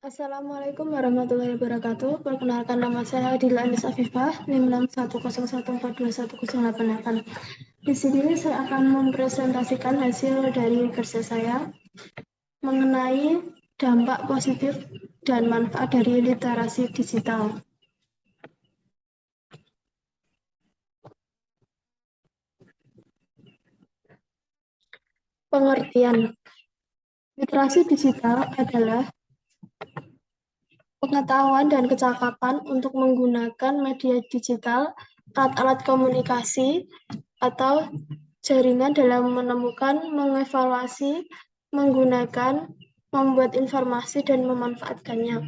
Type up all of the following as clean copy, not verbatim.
Assalamualaikum warahmatullahi wabarakatuh. Perkenalkan, nama saya Adila Anis Afifah, NIM 610142108. Di sini saya akan mempresentasikan hasil dari kerja saya mengenai dampak positif dan manfaat dari literasi digital. Pengertian. Literasi digital adalah pengetahuan dan kecakapan untuk menggunakan media digital, alat-alat komunikasi, atau jaringan dalam menemukan, mengevaluasi, menggunakan, membuat informasi, dan memanfaatkannya.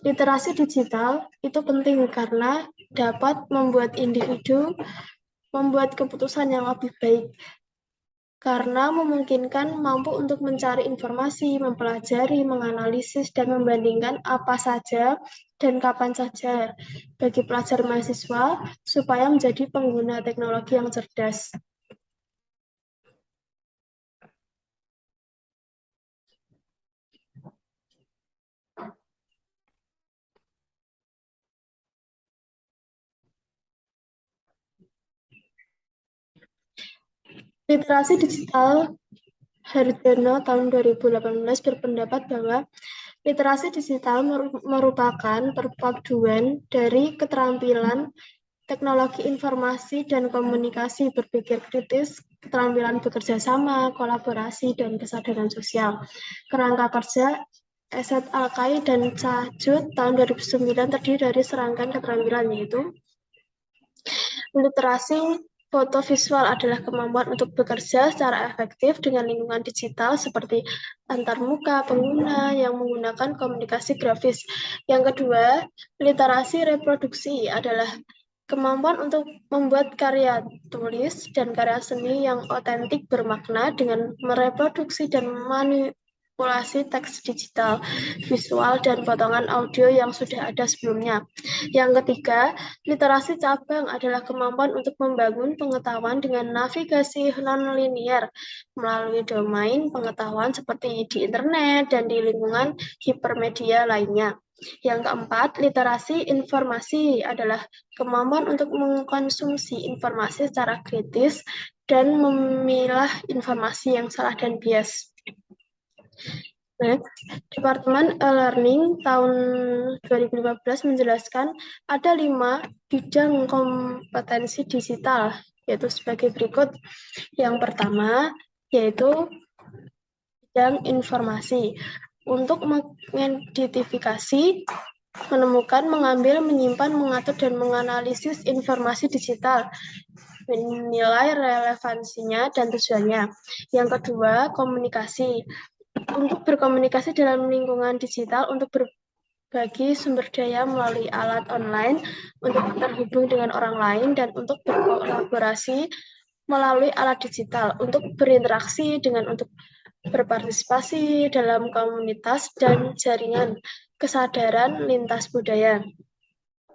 Literasi digital itu penting karena dapat membuat individu membuat keputusan yang lebih baik, karena memungkinkan mampu untuk mencari informasi, mempelajari, menganalisis, dan membandingkan apa saja dan kapan saja bagi pelajar mahasiswa supaya menjadi pengguna teknologi yang cerdas. Literasi digital Hardono tahun 2018 berpendapat bahwa literasi digital merupakan perpaduan dari keterampilan teknologi informasi dan komunikasi, berpikir kritis, keterampilan bekerja sama, kolaborasi, dan kesadaran sosial. Kerangka kerja Esat Alkai dan Cahjud tahun 2009 terdiri dari serangkaian keterampilan, yaitu literasi foto visual adalah kemampuan untuk bekerja secara efektif dengan lingkungan digital seperti antarmuka pengguna yang menggunakan komunikasi grafis. Yang kedua, literasi reproduksi adalah kemampuan untuk membuat karya tulis dan karya seni yang otentik bermakna dengan mereproduksi dan manipulasi teks digital, visual, dan potongan audio yang sudah ada sebelumnya. Yang ketiga, literasi cabang adalah kemampuan untuk membangun pengetahuan dengan navigasi non-linier melalui domain pengetahuan seperti di internet dan di lingkungan hipermedia lainnya. Yang keempat, literasi informasi adalah kemampuan untuk mengkonsumsi informasi secara kritis dan memilah informasi yang salah dan bias. Next, Departemen E-Learning tahun 2015 menjelaskan ada 5 bidang kompetensi digital, yaitu sebagai berikut. Yang pertama, yaitu bidang informasi. Untuk mengidentifikasi, menemukan, mengambil, menyimpan, mengatur, dan menganalisis informasi digital, menilai relevansinya dan tujuannya. Yang kedua, komunikasi. Untuk berkomunikasi dalam lingkungan digital, untuk berbagi sumber daya melalui alat online, untuk terhubung dengan orang lain, dan untuk berkolaborasi melalui alat digital, untuk berinteraksi untuk berpartisipasi dalam komunitas dan jaringan, kesadaran lintas budaya.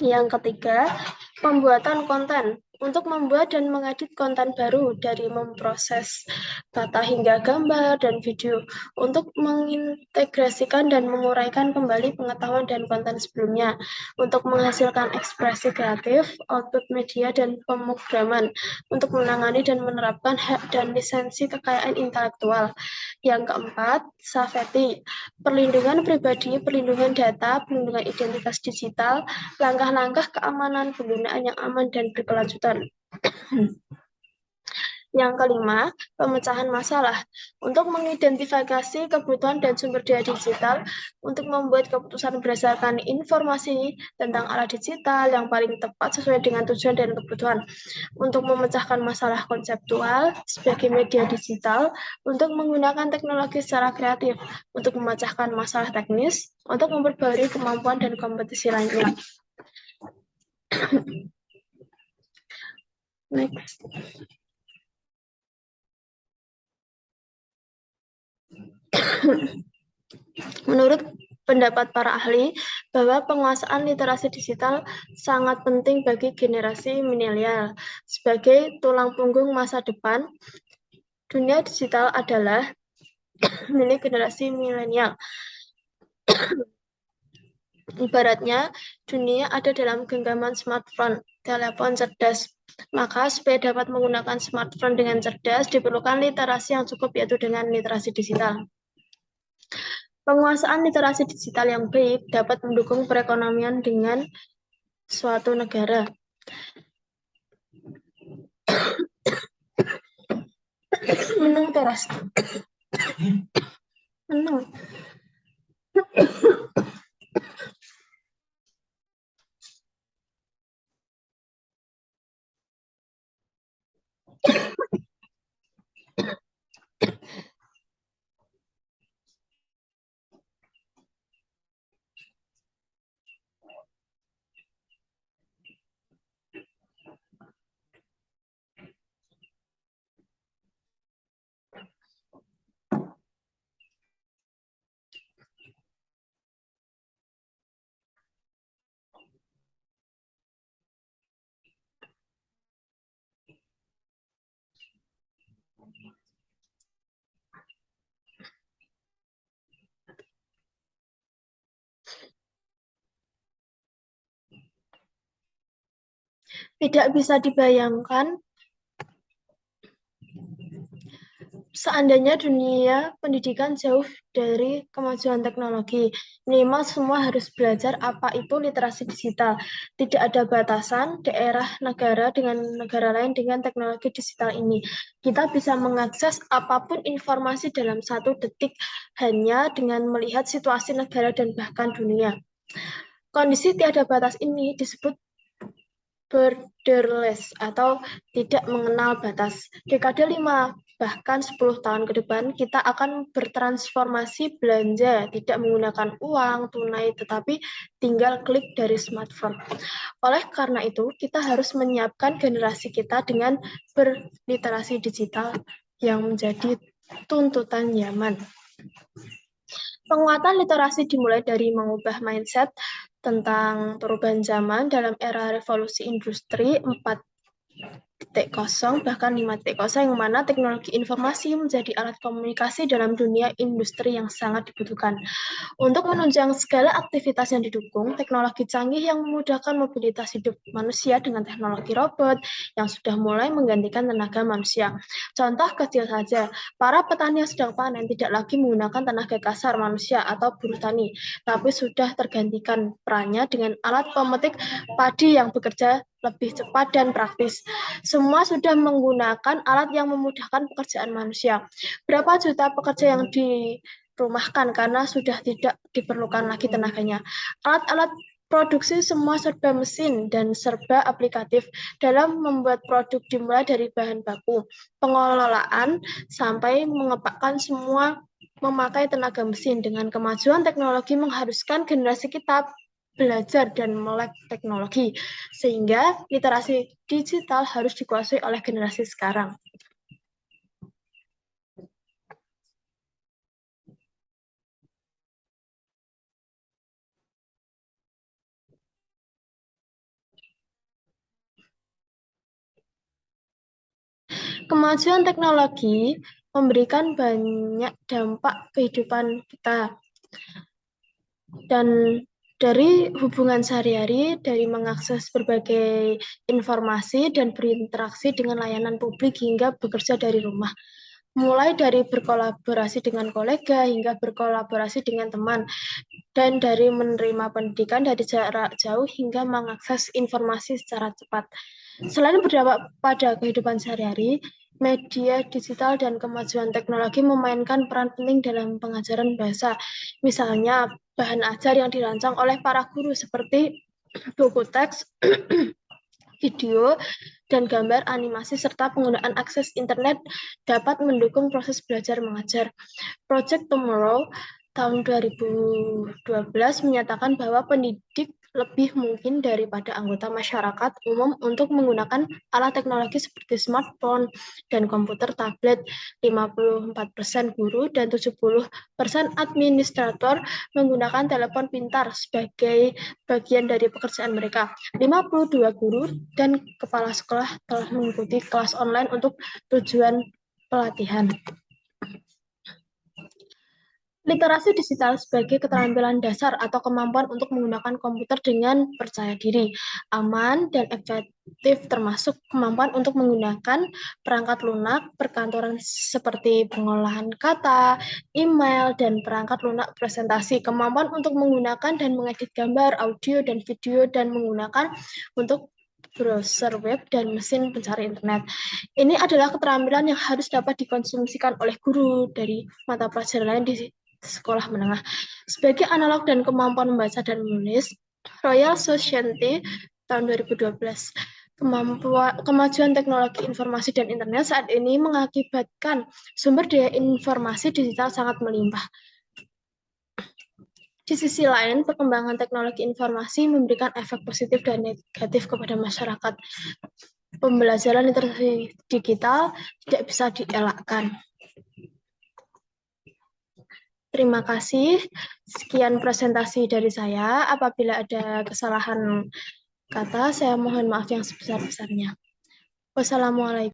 Yang ketiga, pembuatan konten. Untuk membuat dan mengedit konten baru dari memproses data hingga gambar dan video. Untuk mengintegrasikan dan menguraikan kembali pengetahuan dan konten sebelumnya. Untuk menghasilkan ekspresi kreatif, output media, dan pemrograman. Untuk menangani dan menerapkan hak dan lisensi kekayaan intelektual. Yang keempat, safety. Perlindungan pribadi, perlindungan data, perlindungan identitas digital, langkah-langkah keamanan penggunaan yang aman dan berkelanjutan. Yang kelima, pemecahan masalah. Untuk mengidentifikasi kebutuhan dan sumber daya digital, untuk membuat keputusan berdasarkan informasi tentang alat digital yang paling tepat sesuai dengan tujuan dan kebutuhan. Untuk memecahkan masalah konseptual sebagai media digital, untuk menggunakan teknologi secara kreatif, untuk memecahkan masalah teknis, untuk memperbarui kemampuan dan kompetisi lainnya. Next. Menurut pendapat para ahli, bahwa penguasaan literasi digital sangat penting bagi generasi milenial. Sebagai tulang punggung masa depan, dunia digital adalah milik generasi milenial. Ibaratnya, dunia ada dalam genggaman smartphone, telepon cerdas. Maka supaya dapat menggunakan smartphone dengan cerdas, diperlukan literasi yang cukup, yaitu dengan literasi digital. Penguasaan literasi digital yang baik dapat mendukung perekonomian dengan suatu negara. Menung teras. Menung. Tidak bisa dibayangkan seandainya dunia pendidikan jauh dari kemajuan teknologi. Minimal semua harus belajar apa itu literasi digital. Tidak ada batasan daerah negara dengan negara lain dengan teknologi digital ini. Kita bisa mengakses apapun informasi dalam 1 detik hanya dengan melihat situasi negara dan bahkan dunia. Kondisi tiada batas ini disebut borderless atau tidak mengenal batas. Dekade 5 bahkan 10 tahun ke depan kita akan bertransformasi belanja tidak menggunakan uang tunai tetapi tinggal klik dari smartphone. Oleh karena itu, kita harus menyiapkan generasi kita dengan berliterasi digital yang menjadi tuntutan zaman. Penguatan literasi dimulai dari mengubah mindset tentang perubahan zaman dalam era revolusi industri 4.0 bahkan 5.0 yang mana teknologi informasi menjadi alat komunikasi dalam dunia industri yang sangat dibutuhkan. Untuk menunjang segala aktivitas yang didukung, teknologi canggih yang memudahkan mobilitas hidup manusia dengan teknologi robot yang sudah mulai menggantikan tenaga manusia. Contoh kecil saja, para petani yang sedang panen tidak lagi menggunakan tenaga kasar manusia atau buruh tani, tapi sudah tergantikan perannya dengan alat pemetik padi yang bekerja lebih cepat dan praktis. Semua sudah menggunakan alat yang memudahkan pekerjaan manusia. Berapa juta pekerja yang dirumahkan karena sudah tidak diperlukan lagi tenaganya. Alat-alat produksi semua serba mesin dan serba aplikatif dalam membuat produk dimulai dari bahan baku, pengelolaan, sampai mengepakkan semua memakai tenaga mesin. Dengan kemajuan teknologi mengharuskan generasi kita belajar dan melek teknologi, sehingga literasi digital harus dikuasai oleh generasi sekarang. Kemajuan teknologi memberikan banyak dampak kehidupan kita. Dan dari hubungan sehari-hari, dari mengakses berbagai informasi dan berinteraksi dengan layanan publik hingga bekerja dari rumah. Mulai dari berkolaborasi dengan kolega hingga berkolaborasi dengan teman, dan dari menerima pendidikan dari jarak jauh hingga mengakses informasi secara cepat. Selain berdampak pada kehidupan sehari-hari, media digital dan kemajuan teknologi memainkan peran penting dalam pengajaran bahasa. Misalnya, bahan ajar yang dirancang oleh para guru seperti buku teks, video, dan gambar animasi serta penggunaan akses internet dapat mendukung proses belajar mengajar. Project Tomorrow tahun 2012 menyatakan bahwa pendidik lebih mungkin daripada anggota masyarakat umum untuk menggunakan alat teknologi seperti smartphone dan komputer tablet. 54% guru dan 70% administrator menggunakan telepon pintar sebagai bagian dari pekerjaan mereka. 52 guru dan kepala sekolah telah mengikuti kelas online untuk tujuan pelatihan. Literasi digital sebagai keterampilan dasar atau kemampuan untuk menggunakan komputer dengan percaya diri, aman, dan efektif, termasuk kemampuan untuk menggunakan perangkat lunak perkantoran seperti pengolahan kata, email, dan perangkat lunak presentasi, kemampuan untuk menggunakan dan mengedit gambar, audio, dan video, dan menggunakan untuk browser web dan mesin pencari internet. Ini adalah keterampilan yang harus dapat dikonsumsikan oleh guru dari mata pelajaran lain di sekolah menengah. Sebagai analog dan kemampuan membaca dan menulis, Royal Society tahun 2012. Kemajuan teknologi informasi dan internet saat ini mengakibatkan sumber daya informasi digital sangat melimpah. Di sisi lain, perkembangan teknologi informasi memberikan efek positif dan negatif kepada masyarakat. Pembelajaran literasi digital tidak bisa dielakkan. Terima kasih. Sekian presentasi dari saya. Apabila ada kesalahan kata, saya mohon maaf yang sebesar-besarnya. Wassalamualaikum.